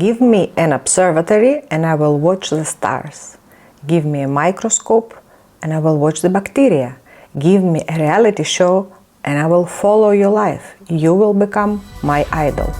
Give me an observatory and I will watch the stars. Give me a microscope and I will watch the bacteria. Give me a reality show and I will follow your life. You will become my idol.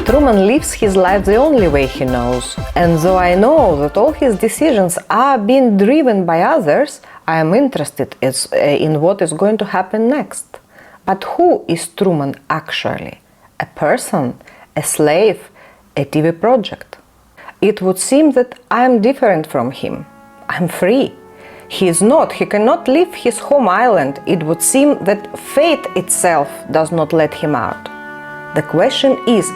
Truman lives his life the only way he knows, and though I know that all his decisions are being driven by others, I am interested in what is going to happen next. But who is Truman actually? A person? A slave? A TV project? It would seem that I am different from him. I'm free. He is not. He cannot leave his home island. It would seem that fate itself does not let him out. The question is,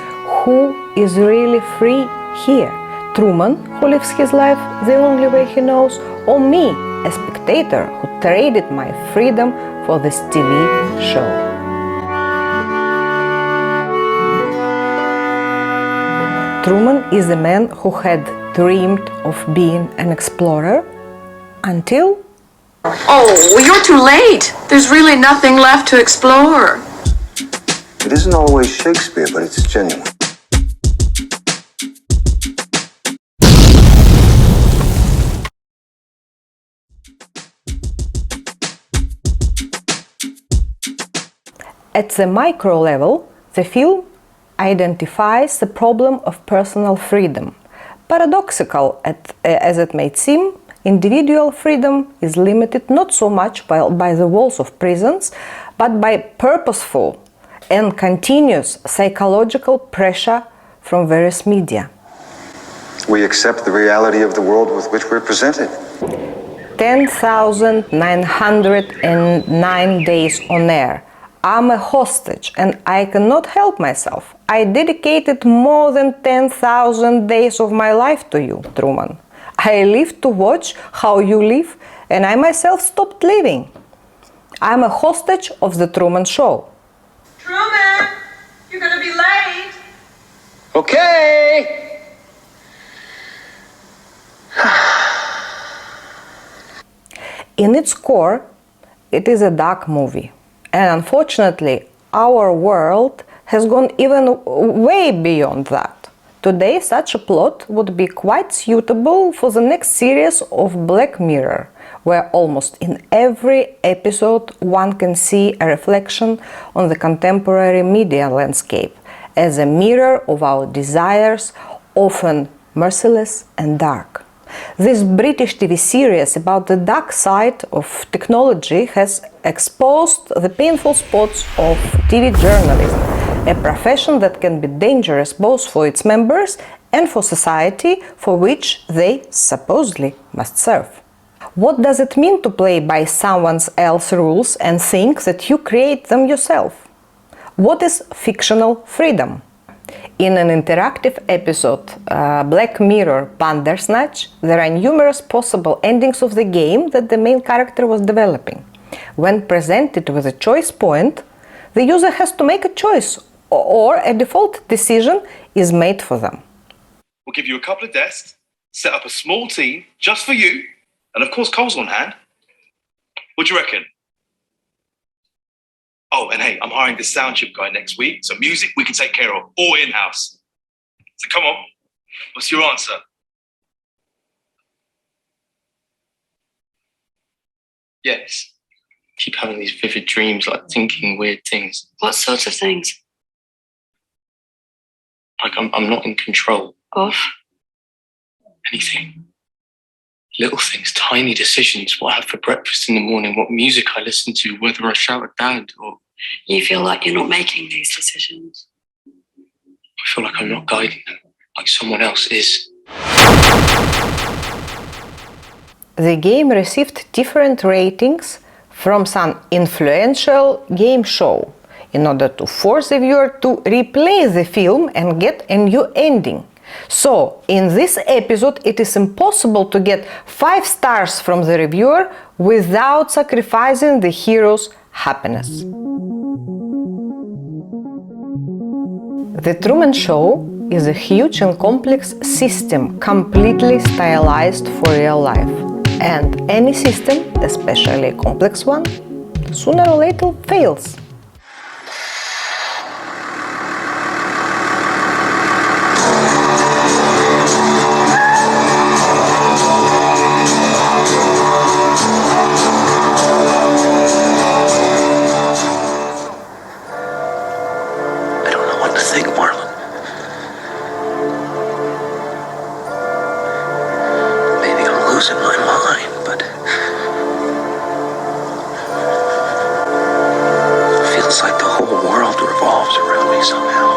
who is really free here? Truman, who lives his life the only way he knows, or me, a spectator who traded my freedom for this TV show? Truman is a man who had dreamed of being an explorer until... Oh, well, you're too late. There's really nothing left to explore. It isn't always Shakespeare, but it's genuine. At the micro level, the film identifies the problem of personal freedom. Paradoxical as it may seem, individual freedom is limited not so much by the walls of prisons, but by purposeful and continuous psychological pressure from various media. We accept the reality of the world with which we're presented. 10,909 days on air. I'm a hostage and I cannot help myself. I dedicated more than 10,000 days of my life to you, Truman. I live to watch how you live, and I myself stopped living. I'm a hostage of the Truman Show. Truman, you're gonna be late. Okay! In its core, it is a dark movie. And unfortunately, our world has gone even way beyond that. Today, such a plot would be quite suitable for the next series of Black Mirror, where almost in every episode one can see a reflection on the contemporary media landscape as a mirror of our desires, often merciless and dark. This British TV series about the dark side of technology has exposed the painful spots of TV journalism, a profession that can be dangerous both for its members and for society for which they supposedly must serve. What does it mean to play by someone else's rules and think that you create them yourself? What is fictional freedom? In an interactive episode, Black Mirror Bandersnatch, there are numerous possible endings of the game that the main character was developing. When presented with a choice point, the user has to make a choice, or a default decision is made for them. We'll give you a couple of desks, set up a small team just for you, and of course Cole's on hand. What do you reckon? Oh, and hey, I'm hiring this sound chip guy next week, so music we can take care of, all in-house. So come on, what's your answer? Yes. Keep having these vivid dreams, like thinking weird things. What sorts of things? Like I'm not in control. Of? Anything. Little things, tiny decisions. What I have for breakfast in the morning, what music I listen to, whether I shout at Dad or... You feel like you're not making these decisions. I feel like I'm not guiding them, like someone else is. The game received different ratings from some influential game show in order to force the viewer to replay the film and get a new ending. So, in this episode, it is impossible to get 5 stars from the reviewer without sacrificing the hero's happiness. The Truman Show is a huge and complex system completely stylized for real life. And any system, especially a complex one, sooner or later fails. I don't know what to think, Marlon. Maybe I'm losing my mind, but it feels like the whole world revolves around me somehow.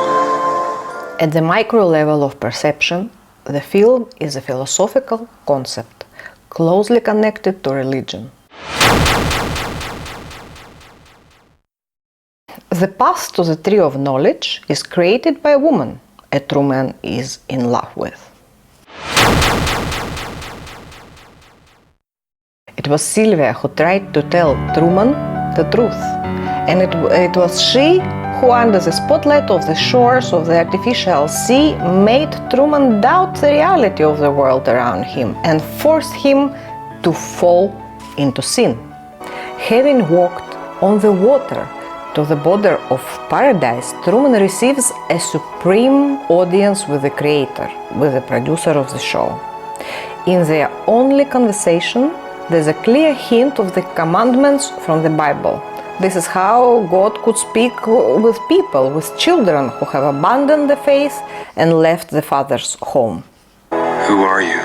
At the micro level of perception, the film is a philosophical concept, closely connected to religion. The path to the tree of knowledge is created by a woman a true man is in love with. It was Sylvia who tried to tell Truman the truth, and it was she who, under the spotlight of the shores of the artificial sea, made Truman doubt the reality of the world around him and forced him to fall into sin. Having walked on the water to the border of paradise, Truman receives a supreme audience with the creator, with the producer of the show. In their only conversation, there's a clear hint of the commandments from the Bible. This is how God could speak with people, with children who have abandoned the faith and left the father's home. Who are you?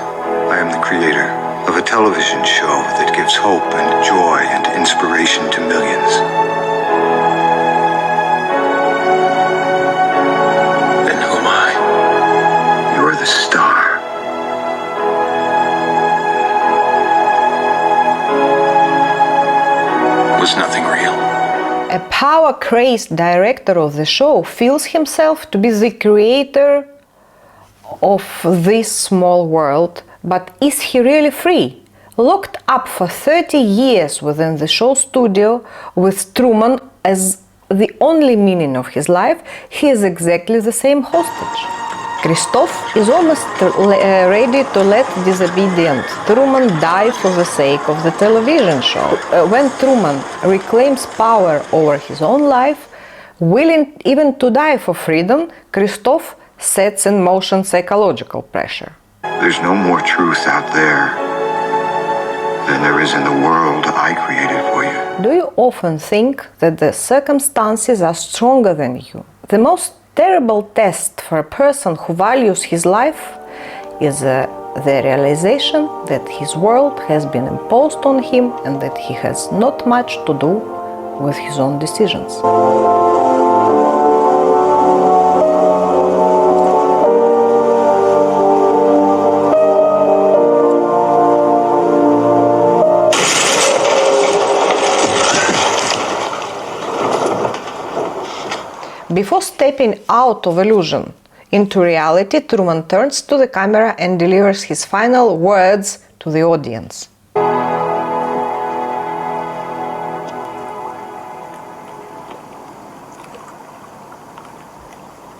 I am the creator of a television show that gives hope and joy and inspiration to millions. Then who am I? You're the star. Was nothing real? A power-crazed director of the show feels himself to be the creator of this small world, but is he really free? Locked up for 30 years within the show studio with Truman as the only meaning of his life, he is exactly the same hostage. Christoph is almost ready to let disobedient Truman die for the sake of the television show. When Truman reclaims power over his own life, willing even to die for freedom, Christoph sets in motion psychological pressure. There's no more truth out there than there is in the world I created for you. Do you often think that the circumstances are stronger than you? The most terrible test for a person who values his life is the realization that his world has been imposed on him and that he has not much to do with his own decisions. Before stepping out of illusion into reality, Truman turns to the camera and delivers his final words to the audience.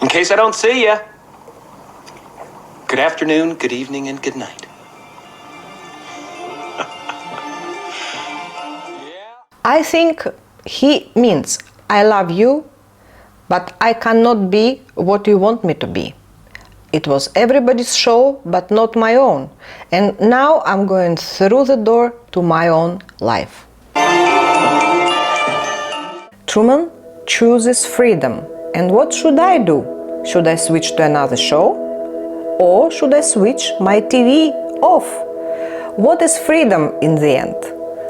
In case I don't see ya, good afternoon, good evening, and good night. I think he means, I love you, but I cannot be what you want me to be. It was everybody's show, but not my own. And now I'm going through the door to my own life. Truman chooses freedom. And what should I do? Should I switch to another show? Or should I switch my TV off? What is freedom in the end?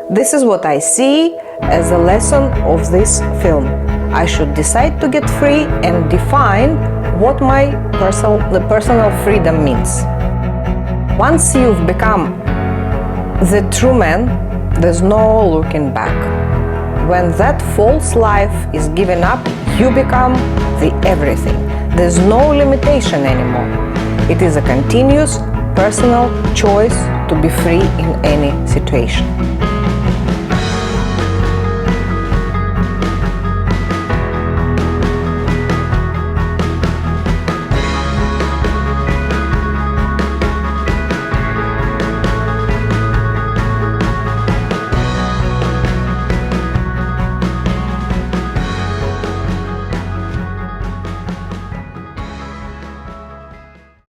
This is what I see as a lesson of this film. I should decide to get free and define what the personal freedom means. Once you've become the true man, there's no looking back. When that false life is given up, you become the everything. There's no limitation anymore. It is a continuous personal choice to be free in any situation.